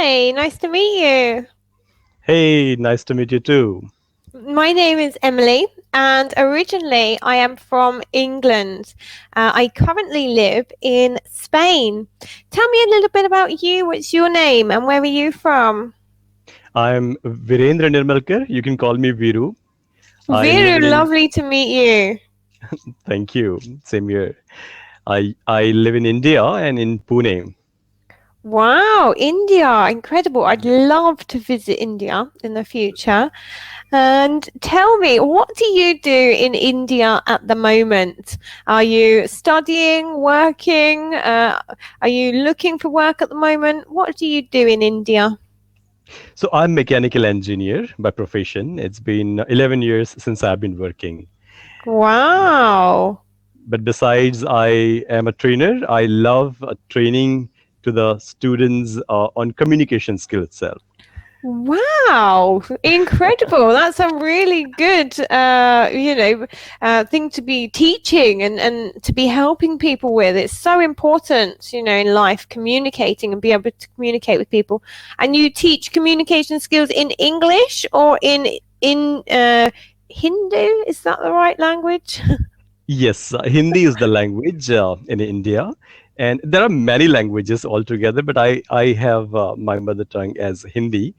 Hi, nice to meet you. Hey, nice to meet you too. My name is Emily, and originally I am from England. I currently live in Spain. Tell me a little bit about you. What's your name, and where are you from? I'm Virendra Nirmalkar. You can call me Viru. I live Very in lovely to meet you. Thank you. Same here. I live in India and in Pune. Wow, India, incredible. I'd Yeah. love to visit India in the future. And tell me, what do you do in India at the moment? Are you studying, working? Are you looking for work at the moment? What do you do in India? So I'm mechanical engineer by profession. It's been 11 years since I've been working. Wow. But besides, I am a trainer. I love training to the students on communication skill itself. Wow, incredible. That's a really good, thing to be teaching and to be helping people with. It's so important, in life, communicating and be able to communicate with people. And you teach communication skills in English or in Hindu? Is that the right language? Yes, Hindi is the language in India, and there are many languages altogether, but I have my mother tongue as Hindi.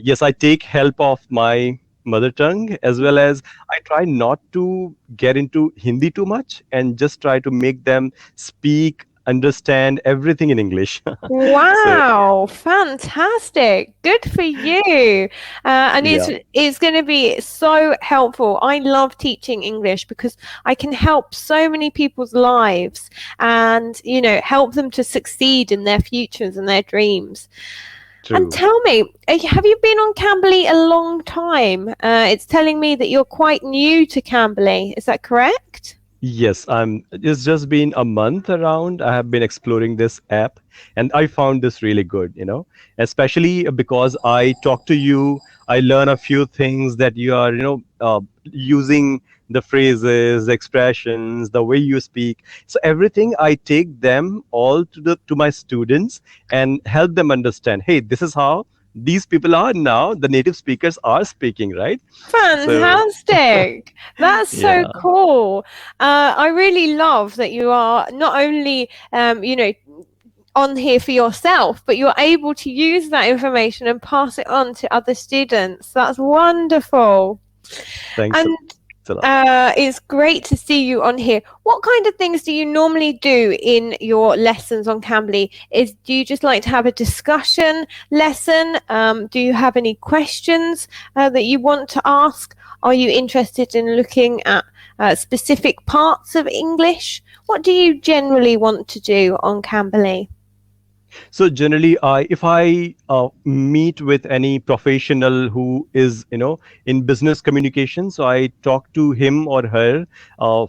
Yes, I take help of my mother tongue as well as I try not to get into Hindi too much and just try to make them speak, understand everything in English. So Wow, fantastic. Good for you. And yeah, it's going to be so helpful. I love teaching English because I can help so many people's lives and, help them to succeed in their futures and their dreams. And true. tell me, have you been on Cambly a long time? It's telling me that you're quite new to Cambly. Is that correct? Yes, it's just been a month around. I have been exploring this app and I found this really good, especially because I talk to you, I learn a few things that you are, using the phrases, the expressions, the way you speak. So everything I take them all to my students and help them understand, hey, this is how these people are now, the native speakers are speaking, right? So Fantastic. That's so yeah. cool. I really love that you are not only, on here for yourself, but you're able to use that information and pass it on to other students. That's wonderful. Thanks And a lot. it's great to see you on here. What kind of things do you normally do in your lessons on Cambly? Do you just like to have a discussion lesson? Do you have any questions that you want to ask? Are you interested in looking at specific parts of English? What do you generally want to do on Cambly? So generally, if I meet with any professional who is, in business communication, so I talk to him or her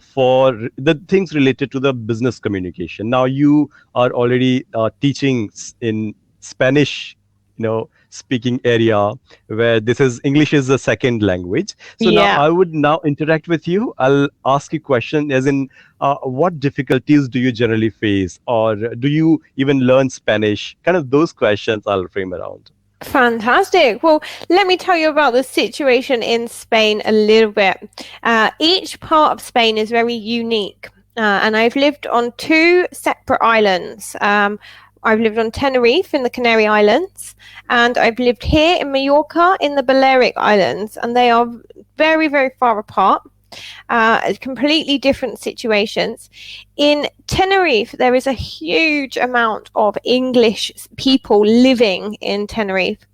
for the things related to the business communication. Now you are already teaching in Spanish, speaking area where this is English is a second language. So now Yeah. I would now interact with you. I'll ask you question as in what difficulties do you generally face, or do you even learn Spanish? Kind of those questions I'll frame around. Fantastic. Well, let me tell you about the situation in Spain a little bit. Each part of Spain is very unique, and I've lived on two separate islands. I've lived on Tenerife in the Canary Islands, and I've lived here in Mallorca in the Balearic Islands, and they are very, very far apart. Completely different situations. In Tenerife, there is a huge amount of English people living in Tenerife.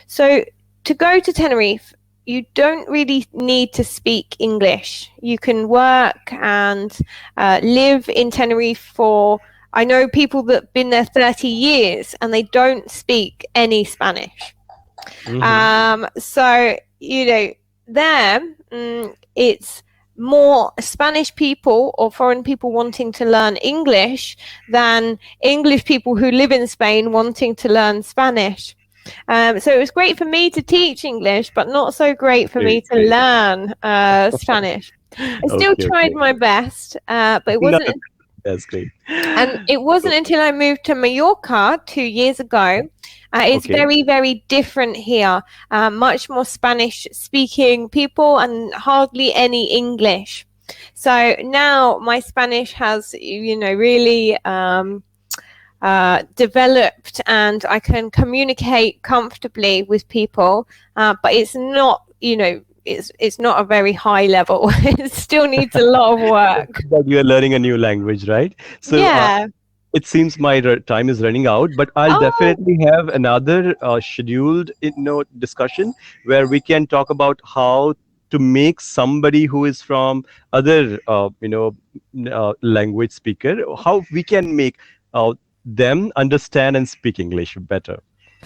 So to go to Tenerife, you don't really need to speak English. You can work and live in Tenerife for, I know people that have been there 30 years and they don't speak any Spanish. Hmm. So, there, it's more Spanish people or foreign people wanting to learn English than English people who live in Spain wanting to learn Spanish. So it was great for me to teach English, but not so great for me Great, to great. learn Spanish. I still Okay, tried okay. my best, but it No, wasn't. That's great. And it wasn't So, until I moved to Mallorca 2 years ago. It's okay. very, very different here. Much more Spanish speaking people and hardly any English. So now my Spanish has, really developed, and I can communicate comfortably with people. But it's not, it's not a very high level. It still needs a lot of work. That you are learning a new language, right? So, Yeah. it seems my time is running out, but I'll Oh, definitely have another scheduled, discussion where we can talk about how to make somebody who is from other, language speaker, how we can make uh, them understand and speak English better.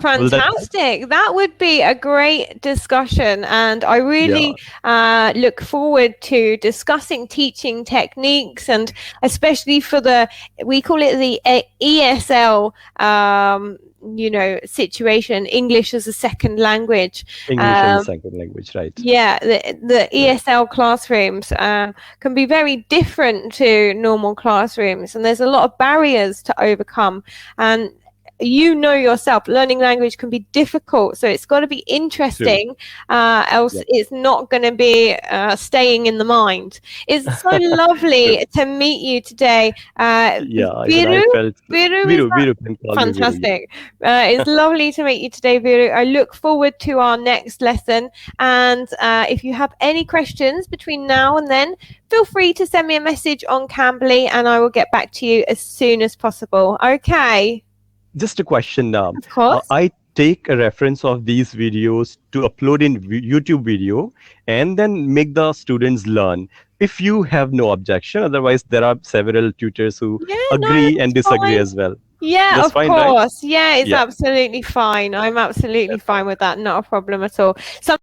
Will that help? fantastic. That would be a great discussion. And I Yeah, really look forward to discussing teaching techniques, and especially for we call it the ESL, situation, English as a second language. English as a Um, second language, right? yeah, the Right. ESL classrooms can be very different to normal classrooms, and there's a lot of barriers to overcome. And yourself, learning language can be difficult, so it's got to be True. interesting, else Yep. it's not going to be staying in the mind. It's so True. lovely to meet you today. Yeah, even Viru, I felt Viru, is Viru. Viru can call me Viru. Yeah. fantastic. It's lovely to meet you today, Viru. I look forward to our next lesson. And if you have any questions between now and then, feel free to send me a message on Cambly, and I will get back to you as soon as possible. Okay. Just a question. Of course. I take a reference of these videos to upload in YouTube video and then make the students learn. If you have no objection, otherwise there are several tutors who Yeah, no, agree and that's disagree fine. as well. Yeah, That's of fine, right? course. Yeah, it's Yeah, absolutely fine. I'm absolutely that's fine. fine with that. Not a problem at all. Some